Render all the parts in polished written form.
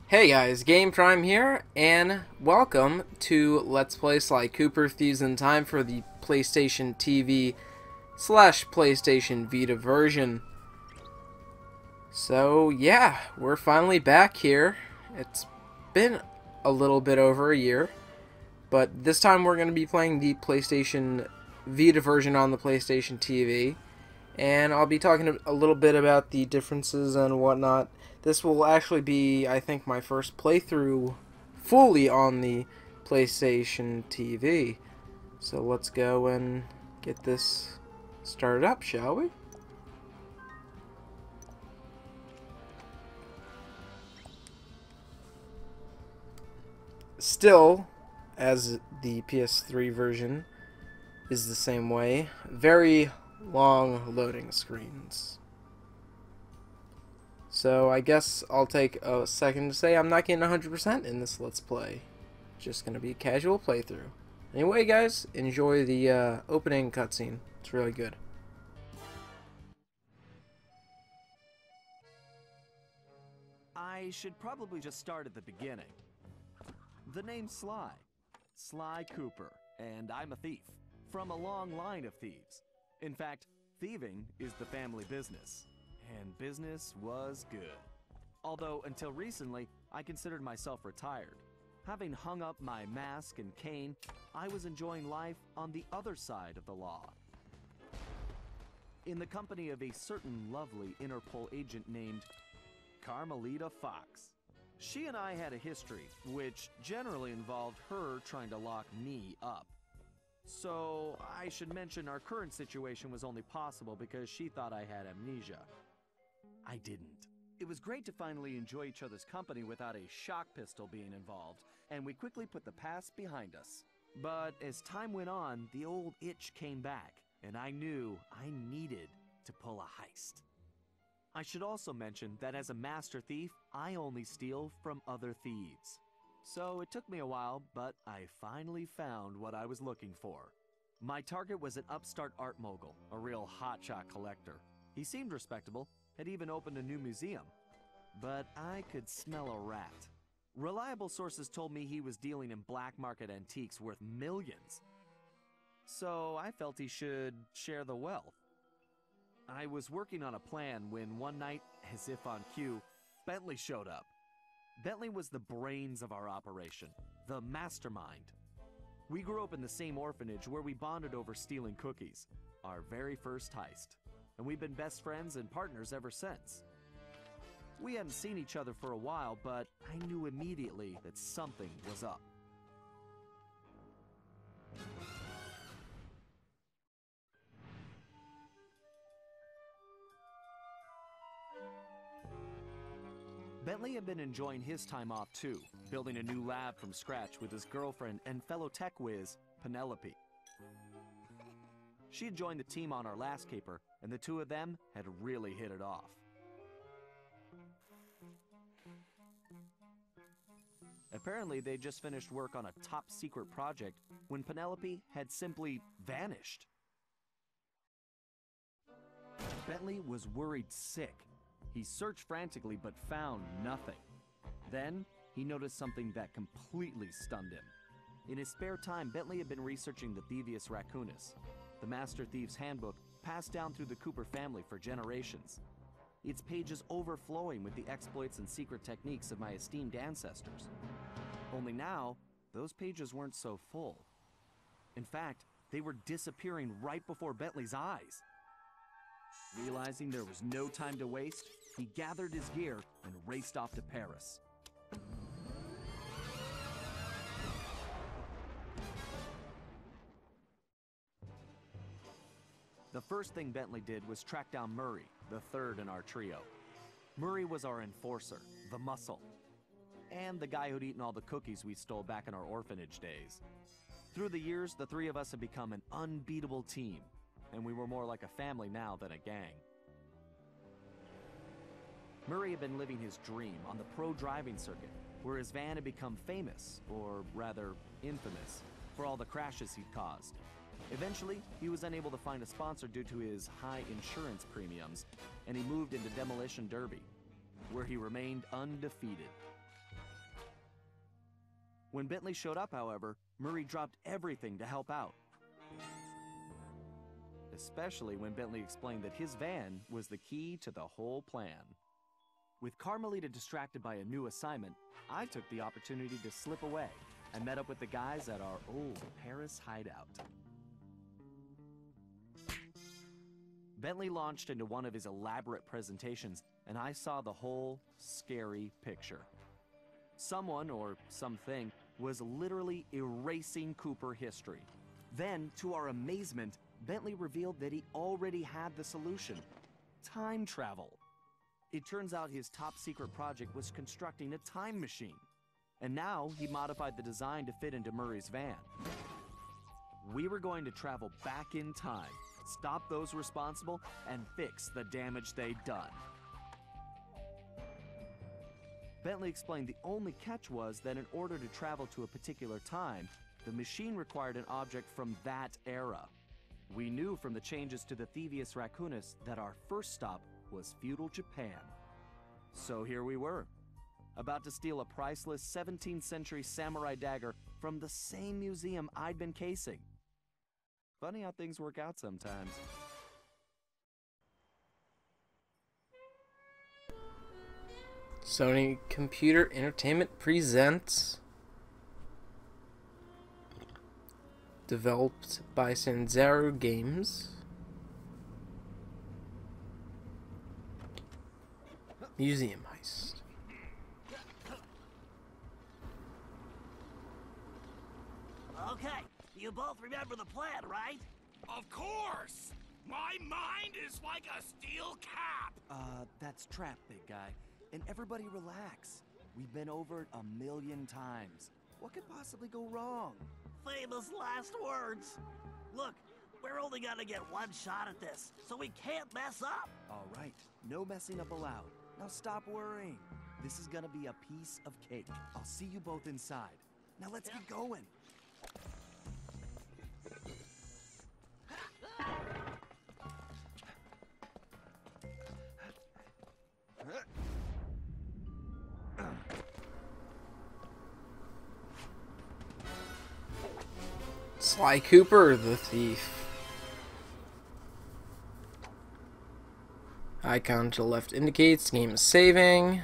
Hey guys, Game Prime here, and welcome to Let's Play Sly Cooper Thieves in Time for the PlayStation TV slash PlayStation Vita version. So yeah, we're finally back here. It's been a little bit over a year, but this time we're going to be playing the PlayStation Vita version on the PlayStation TV. And I'll be talking a little bit about the differences and whatnot. This will actually be, I think, my first playthrough fully on the PlayStation TV. So let's go and get this started up, shall we? Still, as the PS3 version is the same way, very long loading screens. So I guess I'll take a second to say I'm not getting 100% in this Let's Play. Just gonna be a casual playthrough. Anyway guys, enjoy the opening cutscene. It's really good. I should probably just start at the beginning. The name's Sly. Sly Cooper, and I'm a thief. From a long line of thieves. In fact, thieving is the family business. And business was good. Although, until recently, I considered myself retired. Having hung up my mask and cane, I was enjoying life on the other side of the law. In the company of a certain lovely Interpol agent named Carmelita Fox. She and I had a history, which generally involved her trying to lock me up. So, I should mention our current situation was only possible because she thought I had amnesia. I didn't. It was great to finally enjoy each other's company without a shock pistol being involved, and we quickly put the past behind us. But as time went on, the old itch came back, and I knew I needed to pull a heist. I should also mention that as a master thief, I only steal from other thieves. So it took me a while, but I finally found what I was looking for. My target was an upstart art mogul, a real hotshot collector. He seemed respectable, had even opened a new museum. But I could smell a rat. Reliable sources told me he was dealing in black market antiques worth millions. So I felt he should share the wealth. I was working on a plan when one night, as if on cue, Bentley showed up. Bentley was the brains of our operation, the mastermind. We grew up in the same orphanage where we bonded over stealing cookies, our very first heist, and we've been best friends and partners ever since. We hadn't seen each other for a while, but I knew immediately that something was up. Bentley had been enjoying his time off too, building a new lab from scratch with his girlfriend and fellow tech whiz, Penelope. She had joined the team on our last caper, and the two of them had really hit it off. Apparently, they just finished work on a top-secret project when Penelope had simply vanished. Bentley was worried sick. He searched frantically but found nothing. Then, he noticed something that completely stunned him. In his spare time, Bentley had been researching the Thievius Raccoonus, the Master Thief's handbook passed down through the Cooper family for generations. Its pages overflowing with the exploits and secret techniques of my esteemed ancestors. Only now, those pages weren't so full. In fact, they were disappearing right before Bentley's eyes. Realizing there was no time to waste, he gathered his gear and raced off to Paris. The first thing Bentley did was track down Murray, the third in our trio. Murray was our enforcer, the muscle, and the guy who'd eaten all the cookies we stole back in our orphanage days. Through the years, the three of us had become an unbeatable team, and we were more like a family now than a gang. Murray had been living his dream on the pro driving circuit, where his van had become famous, or rather, infamous, for all the crashes he'd caused. Eventually, he was unable to find a sponsor due to his high insurance premiums, and he moved into Demolition Derby, where he remained undefeated. When Bentley showed up, however, Murray dropped everything to help out. Especially when Bentley explained that his van was the key to the whole plan. With Carmelita distracted by a new assignment, I took the opportunity to slip away and met up with the guys at our old Paris hideout. Bentley launched into one of his elaborate presentations, and I saw the whole scary picture. Someone, or something, was literally erasing Cooper history. Then, to our amazement, Bentley revealed that he already had the solution: time travel. It turns out his top secret project was constructing a time machine. And now he modified the design to fit into Murray's van. We were going to travel back in time, stop those responsible, and fix the damage they'd done. Bentley explained the only catch was that in order to travel to a particular time, the machine required an object from that era. We knew from the changes to the Thieves Raccoonus that our first stop was feudal Japan. So here we were, about to steal a priceless 17th century samurai dagger from the same museum I'd been casing. Funny how things work out sometimes. Sony Computer Entertainment presents, developed by Sanzaru Games, Museum Heist. Okay, you both remember the plan, right? Of course! My mind is like a steel cap! That's trap, big guy. And everybody relax. We've been over it 1,000,000 times. What could possibly go wrong? Famous last words. Look, we're only gonna get one shot at this, so we can't mess up. All right, no messing up allowed. Now stop worrying. This is gonna be a piece of cake. I'll see you both inside. Now let's get going. Sly Cooper, the thief. Icon to the left indicates game is saving.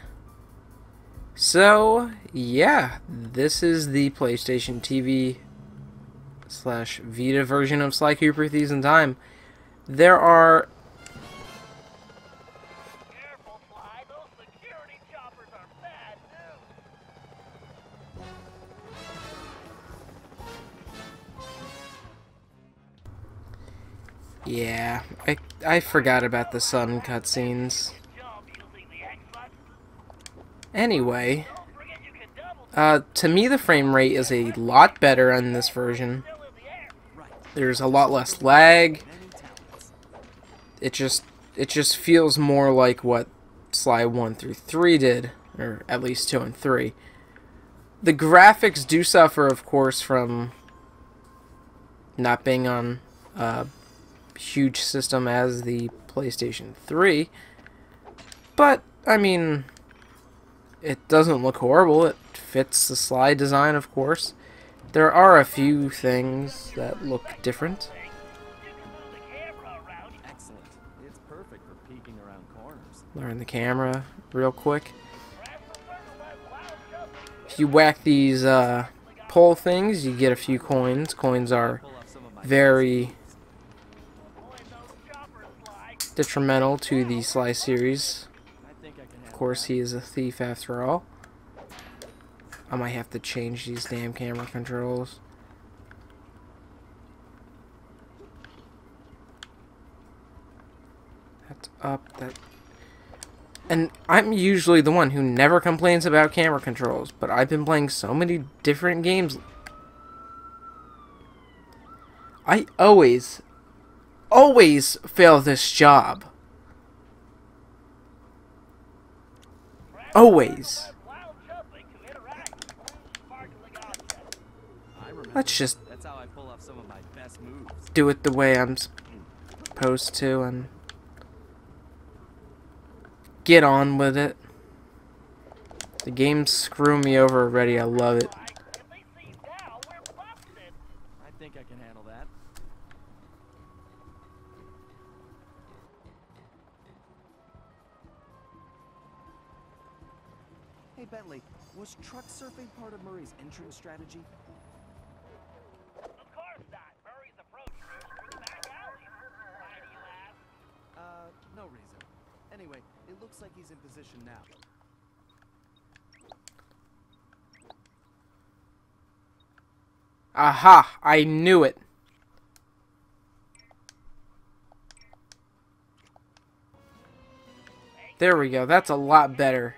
So, yeah, this is the PlayStation TV / Vita version of Sly Cooper Thieves in Time. There are... Careful, Sly. Those security choppers are bad news. Yeah, I forgot about the sun cutscenes. Anyway, to me the frame rate is a lot better on this version. There's a lot less lag. It just feels more like what Sly 1 through 3 did, or at least 2 and 3. The graphics do suffer, of course, from not being on a huge system as the PlayStation 3, but I mean, it doesn't look horrible. It fits the Sly design, of course. There are a few things that look different. Excellent. It's perfect for peeking around corners. Learn the camera real quick. If you whack these pole things, you get a few coins. Coins are very detrimental to the Sly series. Of course, he is a thief after all. I might have to change these damn camera controls. That's up, that... And I'm usually the one who never complains about camera controls, but I've been playing so many different games. I always fail this job. Always. Let's just do it the way I'm supposed to and get on with it. The game's screwing me over already. I love it. Hey, Bentley, was truck surfing part of Murray's entrance strategy? Of course not. Murray's approach route through the back alley. Why do you ask? No reason. Anyway, it looks like he's in position now. Aha! I knew it. There we go. That's a lot better.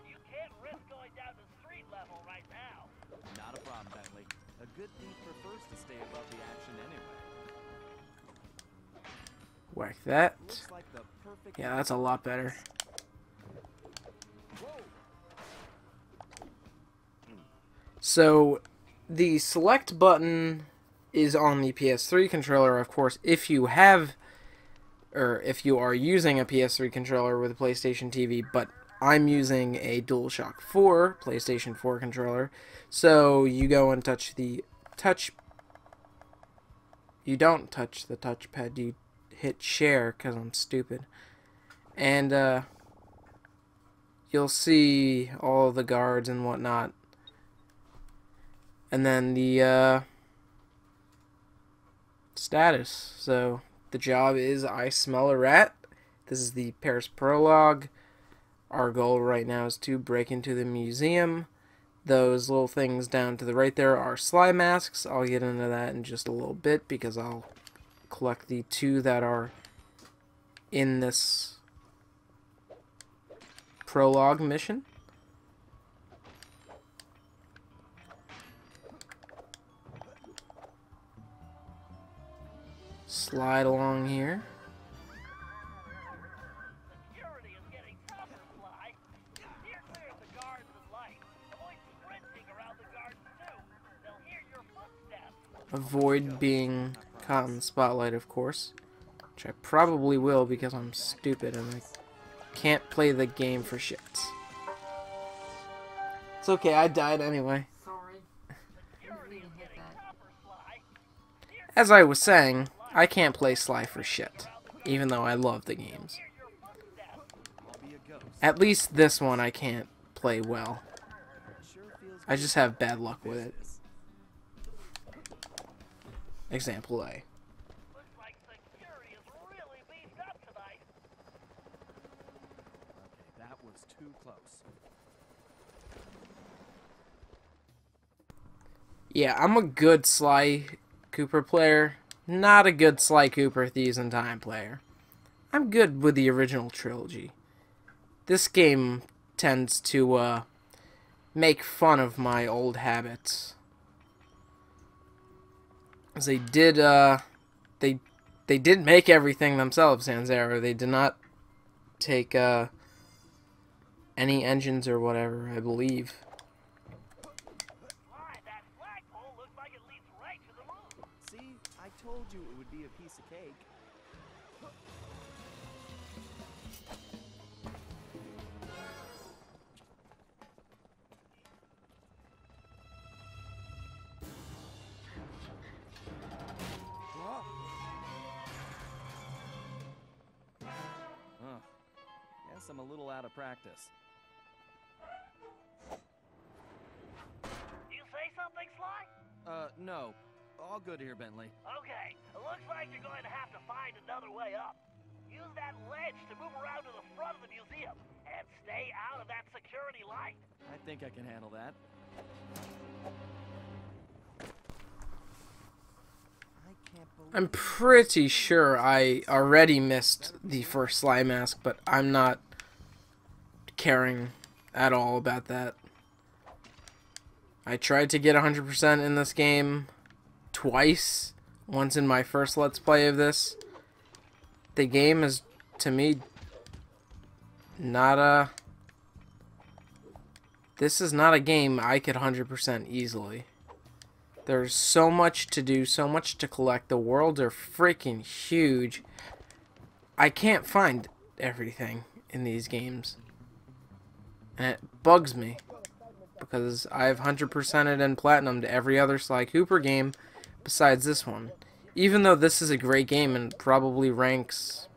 You can't risk going down to street level right now. Not a problem, Bentley. A good thief prefers to stay above the action anyway. Whack that. Looks like the perfect... Yeah, that's a lot better. So, the select button is on the PS3 controller, of course, if you have, or if you are using a PS3 controller with a PlayStation TV, but I'm using a DualShock 4 PlayStation 4 controller, so you go and you don't touch the touchpad, you hit share, because I'm stupid, and you'll see all the guards and whatnot. And then the status. So the job is I smell a rat. This is the Paris Prologue. Our goal right now is to break into the museum. Those little things down to the right there are slime masks. I'll get into that in just a little bit because I'll collect the 2 that are in this prologue mission. Slide along here. Security is getting tougher, Sly. Steer clear of the guards and lights. Avoid sprinting around the guards, too. They'll hear your footsteps. Avoid being caught in the spotlight, of course. Which I probably will because I'm stupid and I can't play the game for shits. It's okay, I died anyway. Sorry. Didn't mean to hit that. As I was saying, I can't play Sly for shit, even though I love the games. I'll be a ghost. At least this one I can't play well. Sure feels I just have bad luck with it. Example A. Looks like security is really beefed up tonight. Okay, that was too close. Yeah, I'm a good Sly Cooper player. Not a good Sly Cooper Thieves in Time player. I'm good with the original trilogy. This game tends to make fun of my old habits. As they did they did make everything themselves, Sans Zero. They did not take any engines or whatever, I believe. Sly, that flagpole looks like it leads right to the moon. See, I told you it would be a piece of cake. Huh. Guess I'm a little out of practice. You say something, Sly? No. All good here, Bentley. Okay, it looks like you're going to have to find another way up. Use that ledge to move around to the front of the museum, and stay out of that security light. I think I can handle that. I can't believe I'm pretty sure I already missed the first Sly mask, but I'm not caring at all about that. I tried to get 100% in this game twice, once in my first Let's Play of this. The game is, to me, not a... This is not a game I could 100% easily. There's so much to do, so much to collect. The worlds are freaking huge. I can't find everything in these games. And it bugs me. Because I've 100%ed and platinumed every other Sly Cooper game besides this one. Even though this is a great game and probably ranks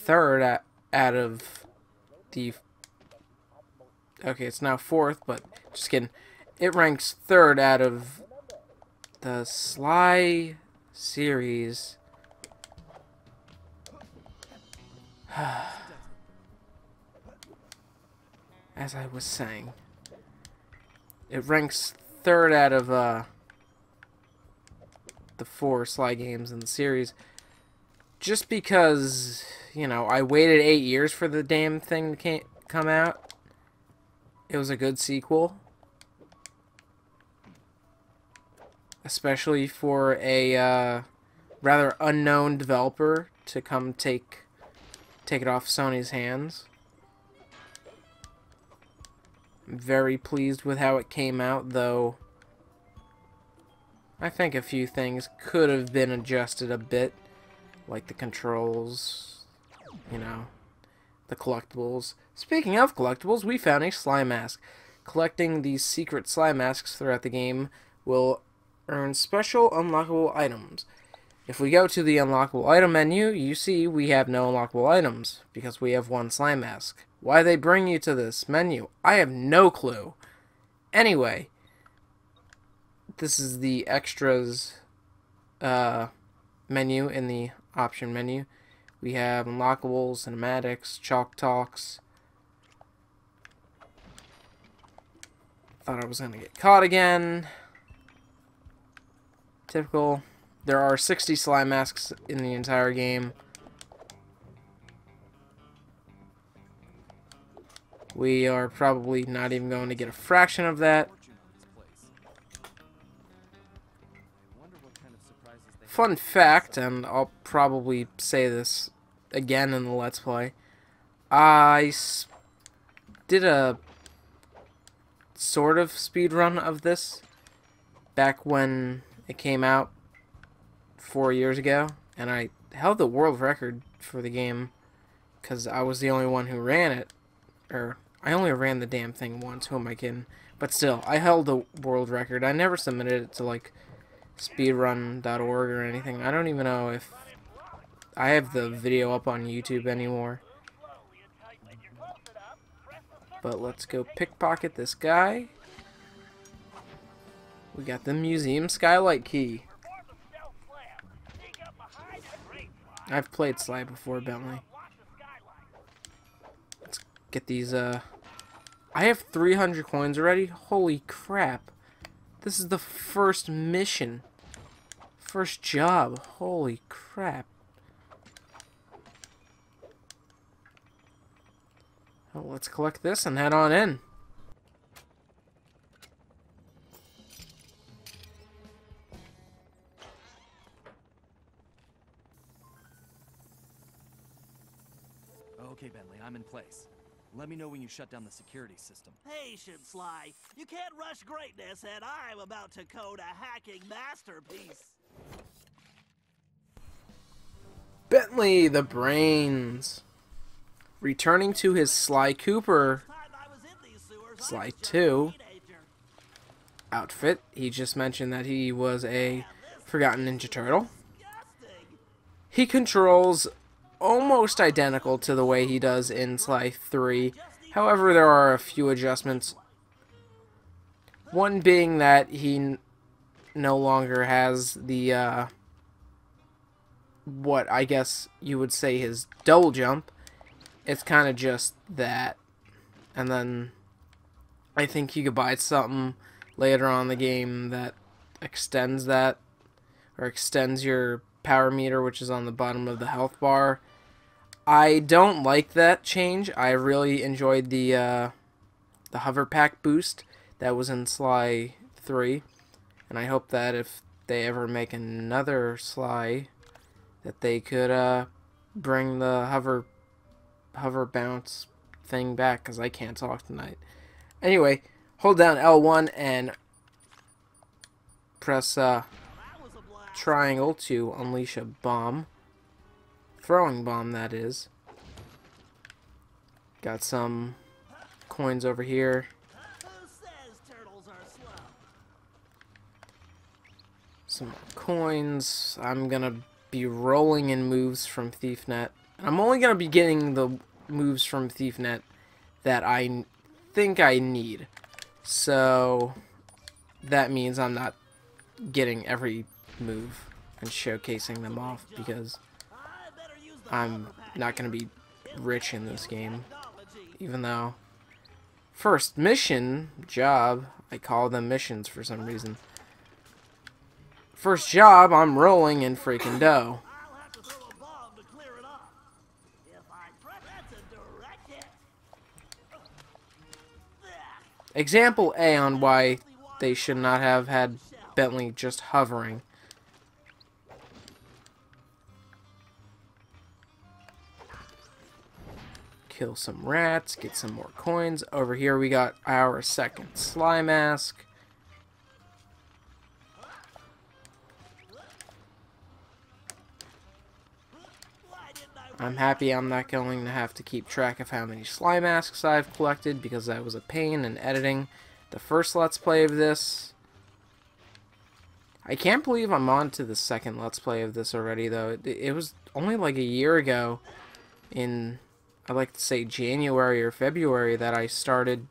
3rd out of the Okay, it's now 4th, but just kidding. It ranks 3rd out of the Sly series. As I was saying, it ranks 3rd out of the 4 Sly games in the series. Just because, you know, I waited 8 years for the damn thing to come out. It was a good sequel. Especially for a rather unknown developer to come take it off Sony's hands. I'm very pleased with how it came out, though I think a few things could have been adjusted a bit, like the controls, you know, the collectibles. Speaking of collectibles, we found a Sly mask. Collecting these secret Sly masks throughout the game will earn special unlockable items. If we go to the unlockable item menu, you see we have no unlockable items, because we have 1 Sly mask. Why they bring you to this menu, I have no clue. Anyway, this is the extras menu in the option menu. We have unlockables, cinematics, chalk talks. Thought I was going to get caught again. Typical. There are 60 Sly masks in the entire game. We are probably not even going to get a fraction of that. Fun fact, and I'll probably say this again in the Let's Play, I did a sort of speedrun of this back when it came out 4 years ago, and I held the world record for the game because I was the only one who ran it. Or, I only ran the damn thing once, who am I kidding? But still, I held the world record. I never submitted it to, like, speedrun.org or anything. I don't even know if I have the video up on YouTube anymore. But let's go pickpocket this guy. We got the museum skylight key. I've played Sly before, Bentley. Let's get these, I have 300 coins already? Holy crap. This is the first mission. First job. Holy crap. Well, let's collect this and head on in. Okay, Bentley, I'm in place. Let me know when you shut down the security system. Patience, Sly. You can't rush greatness, and I'm about to code a hacking masterpiece. Bentley the Brains. Returning to his Sly Cooper Sly 2 outfit. He just mentioned that he was a Forgotten Ninja Turtle. He controls almost identical to the way he does in Sly 3. However, there are a few adjustments. One being that he no longer has the, what I guess you would say his double jump. It's kind of just that. And then I think you could buy something later on in the game that extends that, or extends your power meter, which is on the bottom of the health bar. I don't like that change. I really enjoyed the hover pack boost that was in Sly 3, and I hope that if they ever make another Sly, that they could bring the hover bounce thing back, because I can't talk tonight. Anyway, hold down L1 and press triangle to unleash a bomb. Throwing bomb, that is. Got some coins over here. Some coins. I'm gonna be rolling in moves from ThiefNet. I'm only gonna be getting the moves from ThiefNet that I think I need. So that means I'm not getting every move and showcasing them off, because I'm not going to be rich in this game. Even though first mission, job, I call them missions for some reason. First job, I'm rolling in freaking dough. I'll have to throw a bomb to clear it off. If I press, that's a direct hit. Example A on why they should not have had Bentley just hovering. Kill some rats, get some more coins. Over here we got our second Sly Mask. I'm happy I'm not going to have to keep track of how many Sly Masks I've collected, because that was a pain in editing the first Let's Play of this. I can't believe I'm on to the second Let's Play of this already, though. It was only like a year ago, in, I'd like to say January or February, that I started,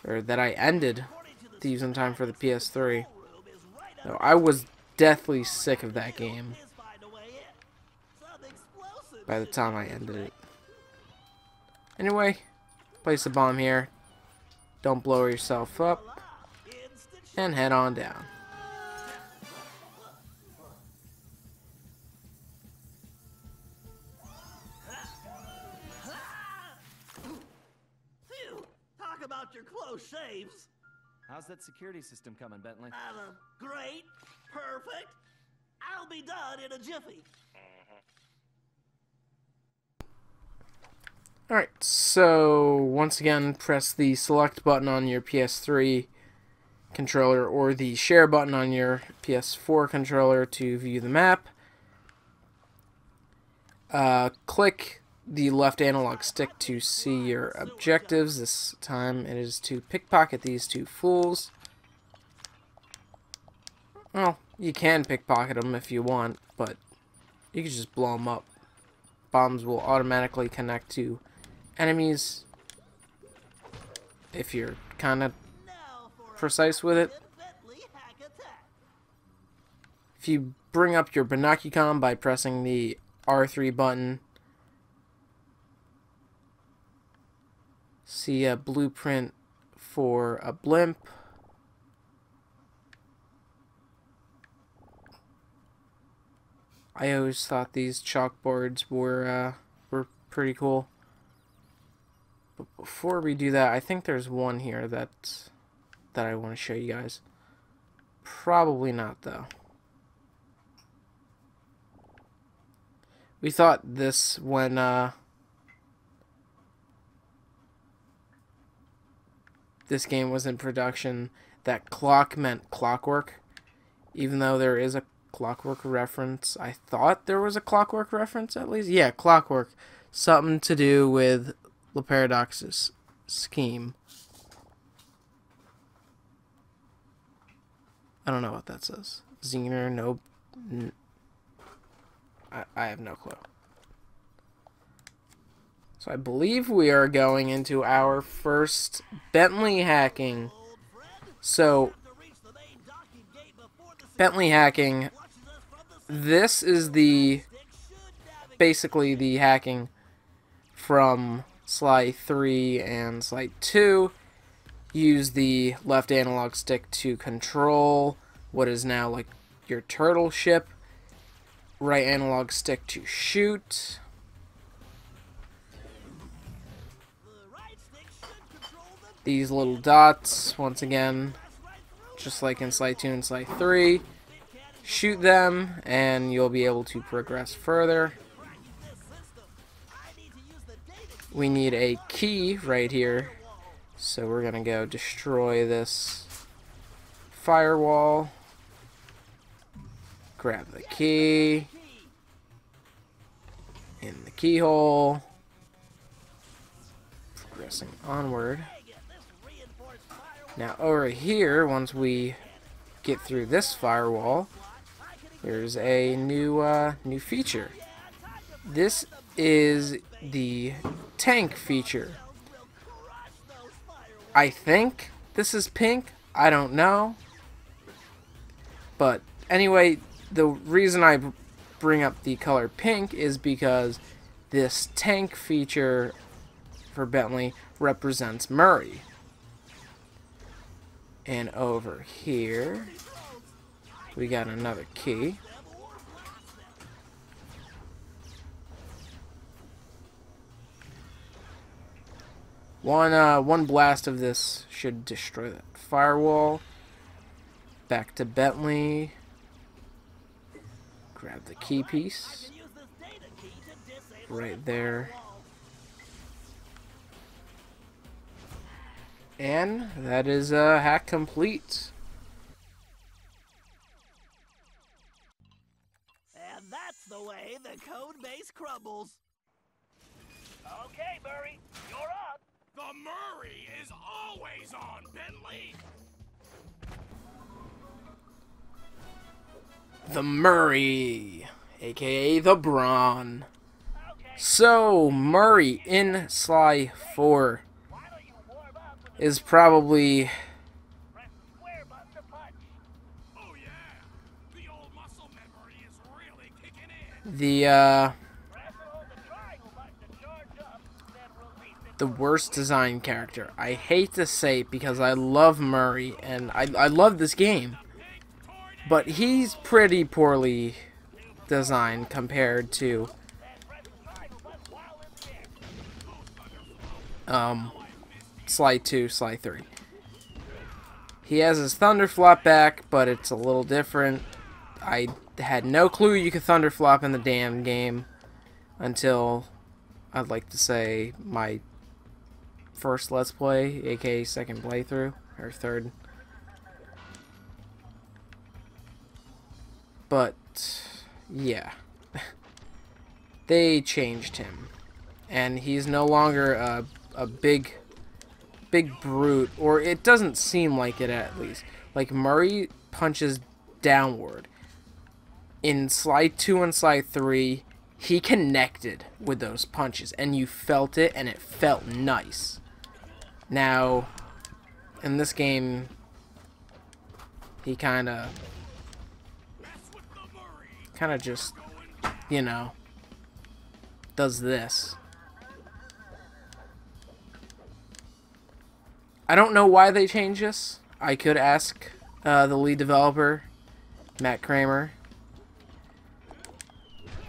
or that I ended Thieves in Time for the PS3. So I was deathly sick of that game by the time I ended it. Anyway, place a bomb here. Don't blow yourself up. And head on down. Phew! Talk about your close shaves. How's that security system coming, Bentley? Great. Perfect. I'll be done in a jiffy. Alright, so once again, press the select button on your PS3 controller or the share button on your PS4 controller to view the map. Click the left analog stick to see your objectives. This time it is to pickpocket these two fools. Well, you can pickpocket them if you want, but you can just blow them up. Bombs will automatically connect to enemies if you're kind of precise with it. If you bring up your binocucom by pressing the R3 button, see a blueprint for a blimp. I always thought these chalkboards were pretty cool. But before we do that, I think there's one here that I want to show you guys. Probably not, though. We thought this when this game was in production, that clock meant clockwork. Even though there is a clockwork reference. I thought there was a clockwork reference, at least. Yeah, clockwork. Something to do with the Paradox's scheme. I don't know what that says. Zener, nope. I have no clue. So I believe we are going into our first Bentley hacking. So, Bentley hacking, this is basically the hacking from Sly 3 and Sly 2. Use the left analog stick to control what is now like your turtle ship. Right analog stick to shoot. These little dots, once again, just like in Sly 2 and Sly 3. Shoot them, and you'll be able to progress further. We need a key right here, so we're gonna go destroy this firewall. Grab the key in the keyhole. Progressing onward. Now over here, once we get through this firewall, there's a new feature. This is the tank feature. I think this is pink. I don't know. But anyway, the reason I bring up the color pink is because this tank feature for Bentley represents Murray. And over here, we got another key. One blast of this should destroy that firewall. Back to Bentley. Grab the key piece. Right there. And that is hack complete. And that's the way the code base crumbles. Okay, Murray, you're up. The Murray is always on, Bentley. The Murray, aka the Brawn. Okay. So, Murray in Sly 4 Why don't you warm up with is probably press the square button to punch? Oh yeah, the old muscle memory is really kicking in. the Press and hold the triangle button to charge up, then release it. the worst design character. I hate to say it because I love Murray and I love this game. But he's pretty poorly designed compared to Then press the triangle button while in there. Sly 2, Sly 3. He has his thunder flop back, but it's a little different. I had no clue you could thunder flop in the damn game until, I'd like to say, my first Let's Play, aka second playthrough, or third. But, yeah. They changed him. And he's no longer a big brute, or it doesn't seem like it at least. Like, Murray punches downward. In Sly 2 and Sly 3, he connected with those punches, and you felt it, and it felt nice. Now, in this game, he kind of just, you know, does this. I don't know why they changed this. I could ask the lead developer, Matt Kramer,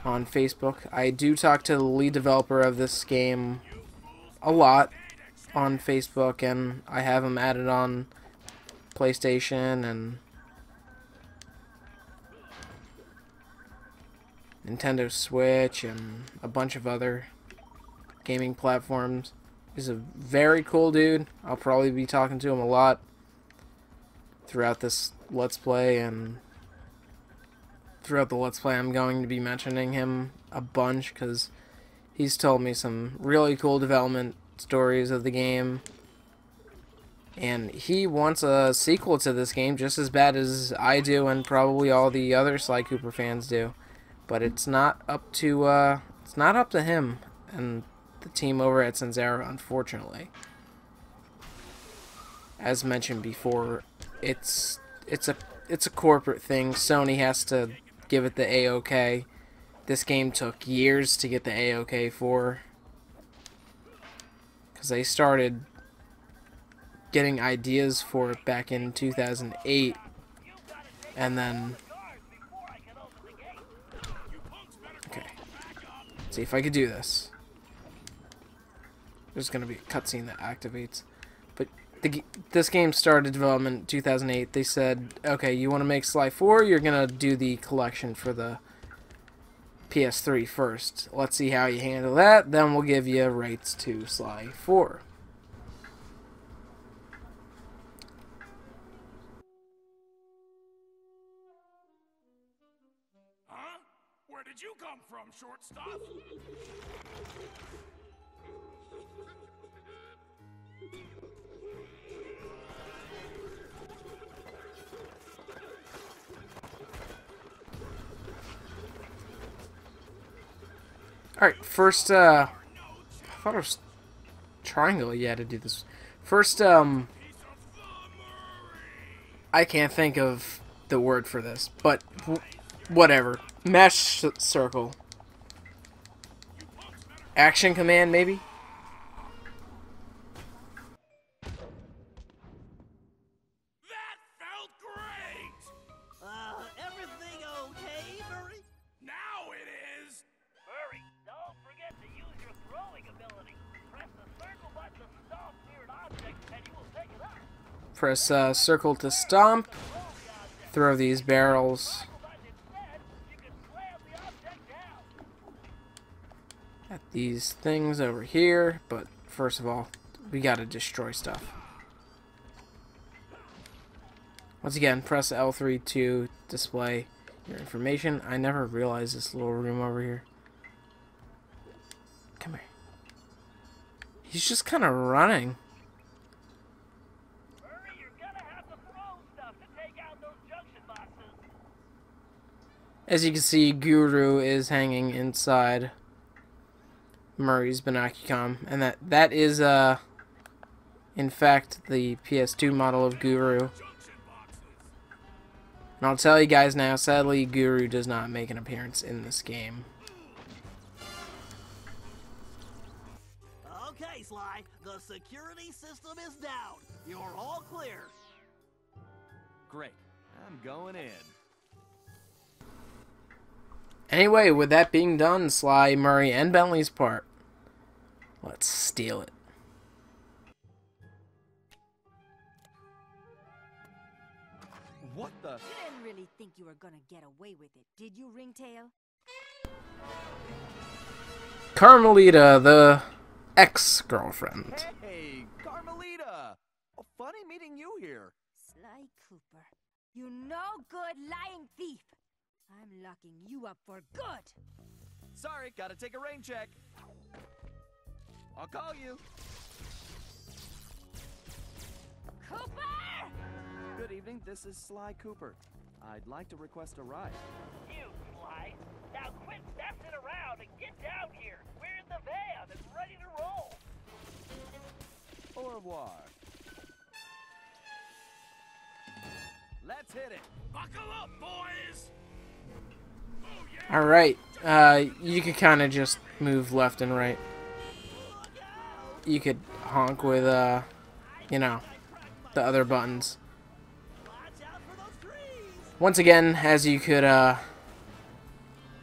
on Facebook. I do talk to the lead developer of this game a lot on Facebook, and I have him added on PlayStation and Nintendo Switch and a bunch of other gaming platforms. He's a very cool dude. I'll probably be talking to him a lot throughout this Let's Play, and throughout the Let's Play I'm going to be mentioning him a bunch because he's told me some really cool development stories of the game, and he wants a sequel to this game just as bad as I do and probably all the other Sly Cooper fans do. But it's not up to him and the team over at Sanzara, unfortunately. As mentioned before, it's a corporate thing. Sony has to give it the A-OK. This game took years to get the A-OK for, because they started getting ideas for it back in 2008, and then see if I could do this. There's going to be a cutscene that activates. But this game started development in 2008. They said, okay, you want to make Sly 4? You're going to do the collection for the PS3 first. Let's see how you handle that. Then we'll give you rights to Sly 4. Huh? Where did you come from, shortstop? Alright, first, I thought it was triangle you had to do this. First, I can't think of the word for this, but whatever. Mesh circle. Action command, maybe? That felt great! Everything okay, Murray? Now it is! Murray, don't forget to use your throwing ability. Press the circle button to stomp near an object, and you will pick it up. Press circle to stomp. Throw the object. Throw these barrels Circle button instead, you can slam the object down. at these things over here. But first of all, we gotta destroy stuff. Once again, press L3 to display your information. I never realized this little room over here. Come here. He's just kind of running. Murray, you're gonna have to throw stuff to take out those junction boxes. As you can see, Guru is hanging inside Murray's Binocucom, and that is in fact the PS2 model of Guru. And I'll tell you guys now, sadly, Guru does not make an appearance in this game. Okay, Sly, the security system is down. You're all clear. Great. I'm going in. Anyway, with that being done, Sly, Murray, and Bentley's part, let's steal it. What the? You didn't really think you were gonna get away with it, did you, Ringtail? Carmelita, the ex-girlfriend. Hey, Carmelita! Oh, funny meeting you here. Sly Cooper, you no good lying thief. I'm locking you up for good. Sorry, gotta take a rain check. I'll call you. Cooper! Good evening, this is Sly Cooper. I'd like to request a ride. You, Sly. Now quit messing around and get down here. We're in the van and ready to roll. Au revoir. Let's hit it. Buckle up, boys! Oh, yeah! Alright, you could kind of just move left and right. You could honk with, you know, the other buttons. Watch out for those trees. Once again, as you could,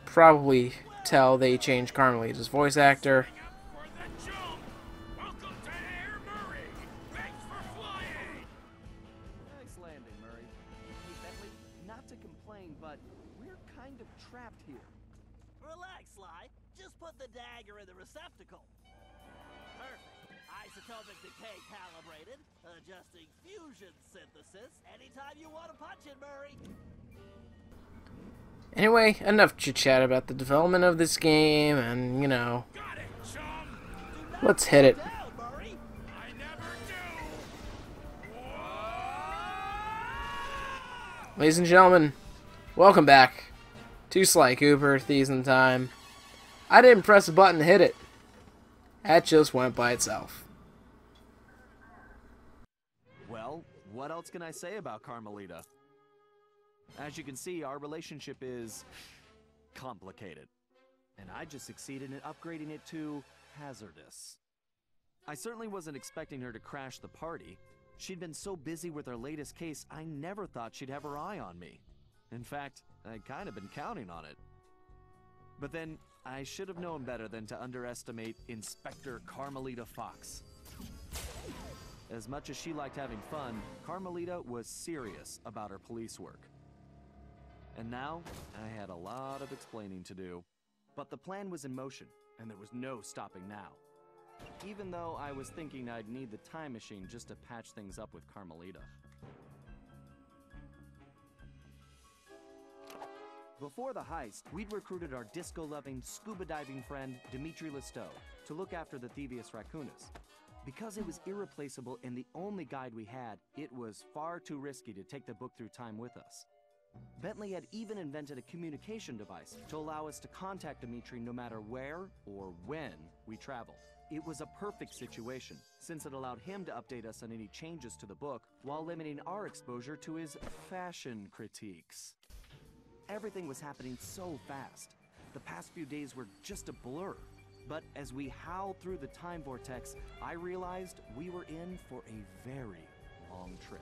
probably tell, they changed Carmelita's voice actor. For the jump! Welcome to Air Murray! Thanks for flying! Nice landing, Murray. Hey, Bentley, not to complain, but we're kind of trapped here. Relax, Sly. Just put the dagger in the receptacle. Perfect. Isotopic decay calibrated. Adjusting fusion synthesis. Anytime you want to punch it, Murray. Anyway, enough chit-chat about the development of this game, and, you know, Got it, chum! let's hit it. Down, Murray. I never do! Whoa! Ladies and gentlemen, welcome back to Sly Cooper, Thieves in Time. I didn't press a button to hit it. That just went by itself. Well, what else can I say about Carmelita? As you can see, our relationship is complicated. And I just succeeded in upgrading it to hazardous. I certainly wasn't expecting her to crash the party. She'd been so busy with her latest case, I never thought she'd have her eye on me. In fact, I'd kind of been counting on it. But then, I should have known better than to underestimate Inspector Carmelita Fox. As much as she liked having fun, Carmelita was serious about her police work. And now, I had a lot of explaining to do. But the plan was in motion, and there was no stopping now. Even though I was thinking I'd need the time machine just to patch things up with Carmelita. Before the heist, we'd recruited our disco-loving, scuba-diving friend, Dimitri Listeau, to look after the Thievius Raccoonus. Because it was irreplaceable and the only guide we had, it was far too risky to take the book through time with us. Bentley had even invented a communication device to allow us to contact Dimitri no matter where or when we traveled. It was a perfect situation, since it allowed him to update us on any changes to the book while limiting our exposure to his fashion critiques. Everything was happening so fast. The past few days were just a blur. But as we howled through the time vortex, I realized we were in for a very long trip.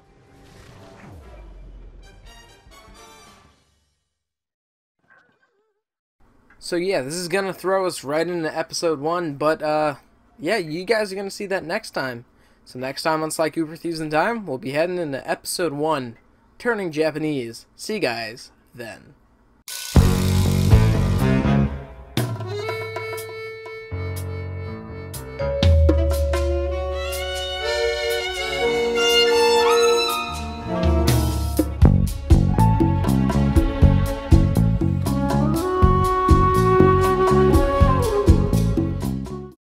So yeah, this is gonna throw us right into episode 1, but yeah, you guys are gonna see that next time. So next time on Sly Cooper Thieves in Time, we'll be heading into episode 1, Turning Japanese. See you guys then.